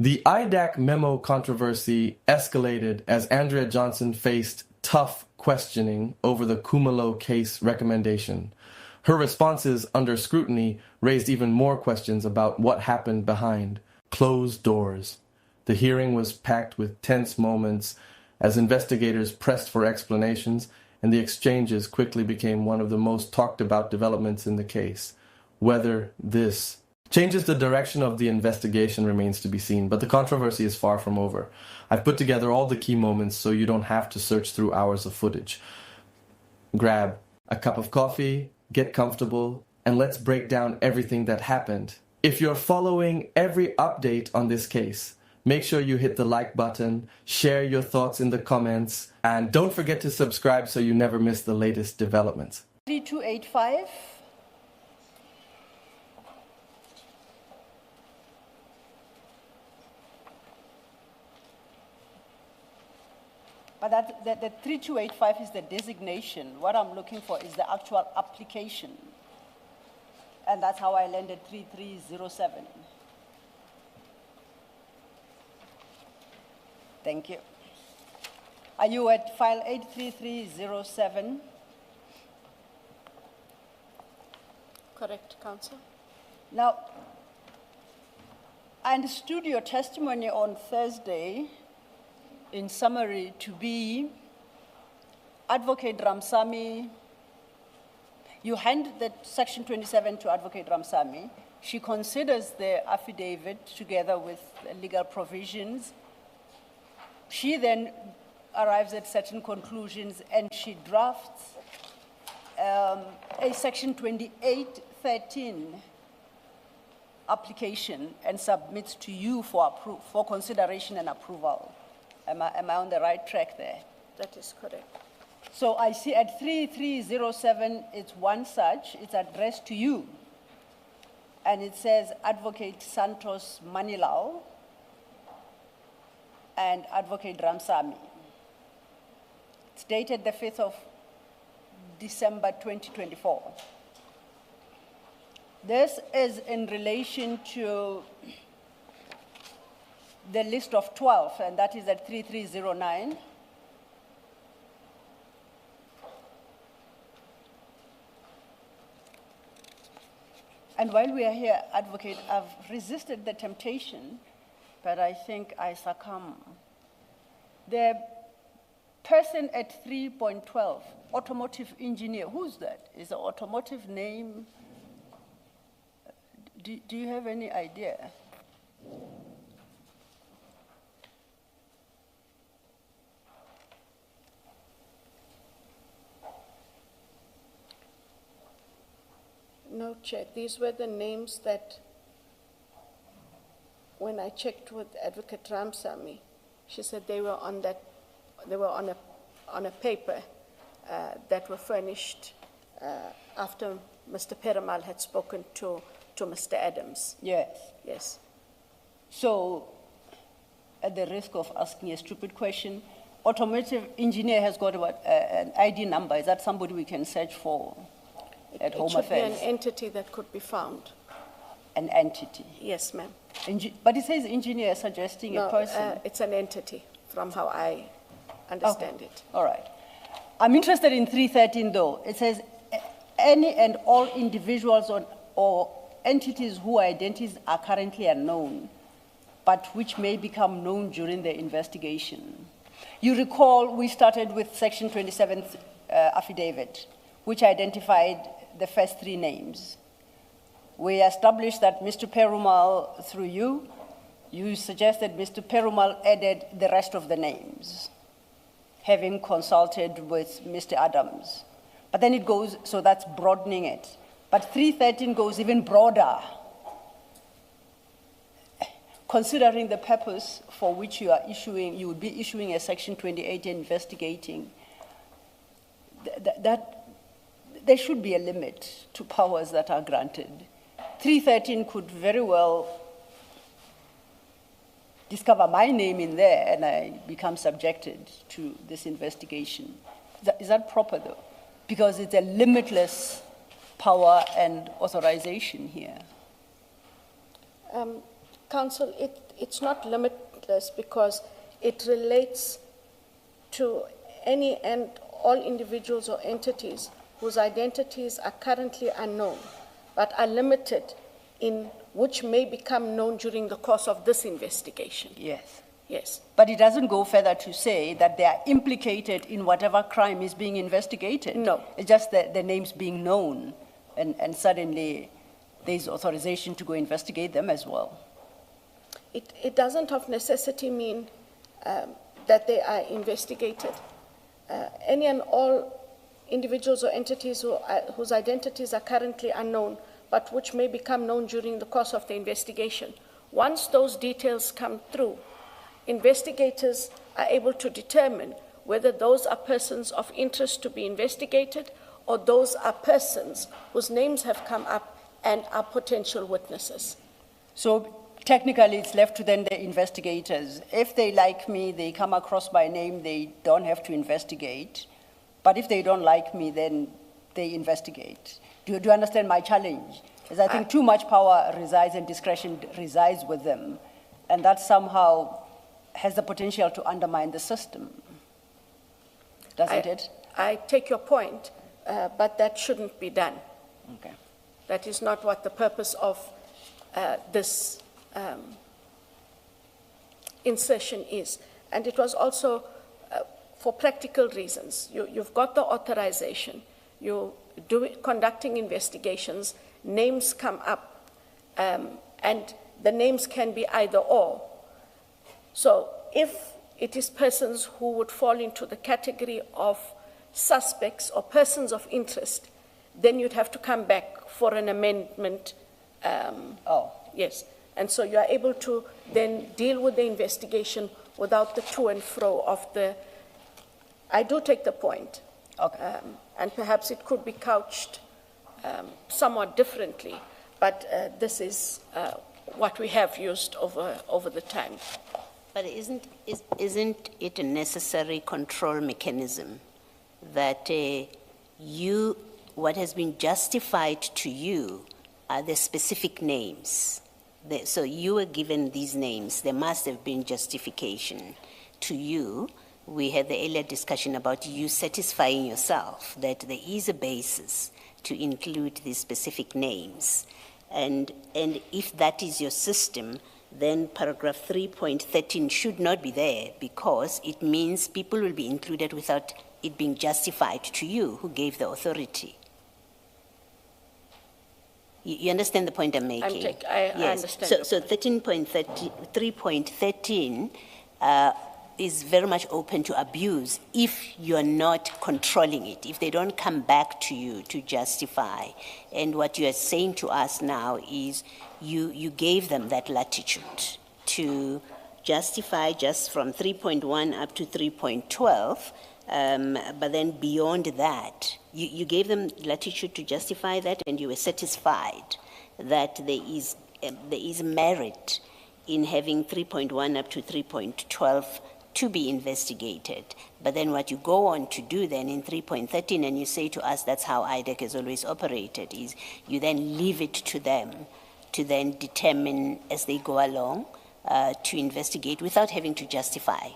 The IDAC memo controversy escalated as Andrea Johnson faced tough questioning over the KHUMLALO case recommendation. Her responses under scrutiny raised even more questions about what happened behind closed doors. The hearing was packed with tense moments as investigators pressed for explanations, and the exchanges quickly became one of the most talked about developments in the case. Whether this changes the direction of the investigation remains to be seen, but the controversy is far from over. I've put together all the key moments so you don't have to search through hours of footage. Grab a cup of coffee, get comfortable, and let's break down everything that happened. If you're following every update on this case, make sure you hit the like button, share your thoughts in the comments, and don't forget to subscribe so you never miss the latest developments. 3285. But the 3285 is the designation. What I'm looking for is the actual application. And that's how I landed 3307. Thank you. Are you at file 83307? Correct, Counsel. Now, I understood your testimony on Thursday, in summary, to be Advocate Ramsamy. You handed the Section 27 to Advocate Ramsamy. She considers the affidavit together with legal provisions. She then arrives at certain conclusions and she drafts a Section 2813 application and submits to you for consideration and approval. Am I on the right track there? That is correct. So I see at 3307, it's one such, it's addressed to you. And it says Advocate Santos Manilao and Advocate Ramsamy. It's dated the 5th of December 2024. This is in relation to the list of 12, and that is at 3309. And while we are here, Advocate, I've resisted the temptation, but I think I succumb. The person at 3.12, automotive engineer, who's that? Is the automotive name? Do you have any idea? No, Chair. These were the names that, when I checked with Advocate Ramsamy, she said they were on that. They were on a paper that were furnished after Mr. Perumal had spoken to Mr. Adams. Yes. Yes. So, at the risk of asking a stupid question, automotive engineer has got what, an ID number. Is that somebody we can search for at Home Affairs? It should be an entity that could be found. An entity? Yes, ma'am. But it says engineer, suggesting a person. It's an entity, from how I understand it. All right. I'm interested in 313, though. It says any and all individuals or entities whose identities are currently unknown, but which may become known during the investigation. You recall we started with Section 27th affidavit, which identified the first three names. We established that Mr. Perumal, through you suggested Mr. Perumal added the rest of the names, having consulted with Mr. Adams. But then it goes, so that's broadening it. But 313 goes even broader, considering the purpose for which you would be issuing a Section 28 investigating. That there should be a limit to powers that are granted. 313 could very well discover my name in there and I become subjected to this investigation. Is that proper, though? Because it's a limitless power and authorization here. Counsel, it's not limitless because it relates to any and all individuals or entities whose identities are currently unknown, but are limited in which may become known during the course of this investigation. Yes. Yes. But it doesn't go further to say that they are implicated in whatever crime is being investigated. No. It's just the names being known, and suddenly there's authorization to go investigate them as well. It doesn't of necessity mean that they are investigated. Any and all individuals or entities whose identities are currently unknown, but which may become known during the course of the investigation. Once those details come through, investigators are able to determine whether those are persons of interest to be investigated or those are persons whose names have come up and are potential witnesses. So technically it's left to then the investigators. If they like me, they come across my name, they don't have to investigate. But if they don't like me, then they investigate. Do you understand my challenge? Because I think too much power resides and discretion resides with them. And that somehow has the potential to undermine the system. Doesn't it? I take your point, but that shouldn't be done. Okay. That is not what the purpose of this insertion is. And it was also for practical reasons. You've got the authorization, you're conducting investigations, names come up, and the names can be either or. So if it is persons who would fall into the category of suspects or persons of interest, then you'd have to come back for an amendment. Yes. And so you are able to then deal with the investigation without the to and fro of the. I do take the point. Okay. And perhaps it could be couched somewhat differently, but this is what we have used over the time. But isn't it a necessary control mechanism that what has been justified to you are the specific names? So you were given these names. There must have been justification to you. We had the earlier discussion about you satisfying yourself that there is a basis to include these specific names. And if that is your system, then paragraph 3.13 should not be there because it means people will be included without it being justified to you who gave the authority. You understand the point I'm making? I understand. So 3.13 is very much open to abuse if you're not controlling it, if they don't come back to you to justify. And what you are saying to us now is you gave them that latitude to justify just from 3.1 up to 3.12, but then beyond that, you gave them latitude to justify that, and you were satisfied that there is merit in having 3.1 up to 3.12 to be investigated. But then what you go on to do then in 3.13, and you say to us that's how IDAC has always operated, is you then leave it to them to then determine as they go along to investigate without having to justify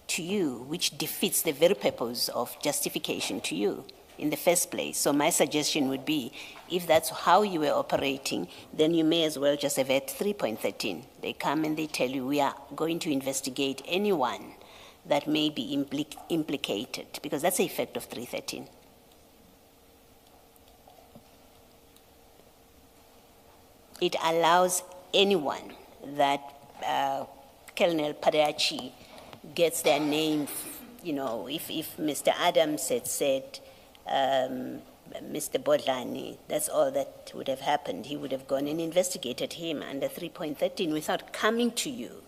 to you, which defeats the very purpose of justification to you in the first place. So my suggestion would be, if that's how you were operating, then you may as well just have at 3.13. They come and they tell you, we are going to investigate anyone that may be implicated, because that's the effect of 313. It allows anyone that Colonel Padeachi gets their name, if Mr. Adams had said, Mr. Bodlani, that's all that would have happened. He would have gone and investigated him under 3.13 without coming to you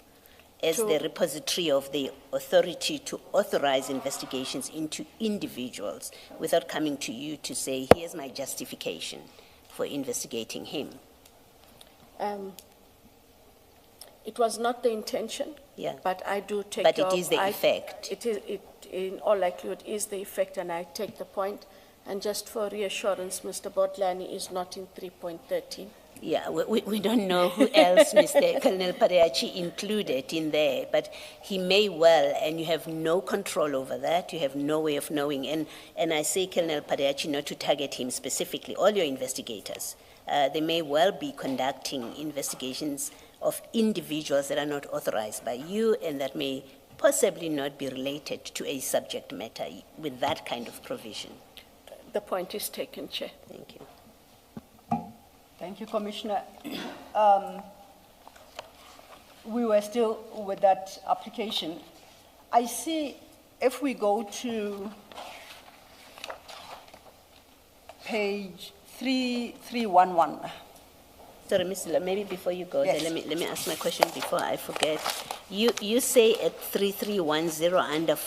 as the repository of the authority to authorize investigations into individuals, without coming to you to say, here's my justification for investigating him. It was not the intention, but I do take But it is the effect. It in all likelihood is the effect, and I take the point. And just for reassurance, Mr. Bodlani is not in 3.13. Yeah, we don't know who else Mr. Colonel Pareachi included in there, but he may well, and you have no control over that, you have no way of knowing. And I say Colonel Pareachi not to target him specifically, all your investigators. They may well be conducting investigations of individuals that are not authorized by you and that may possibly not be related to a subject matter with that kind of provision. The point is taken, Chair. Thank you. Thank you, Commissioner. We were still with that application. I see if we go to page 3311. Sorry, Mr. Maybe before you go, Yes. there, let me ask my question before I forget. You say at 3310 under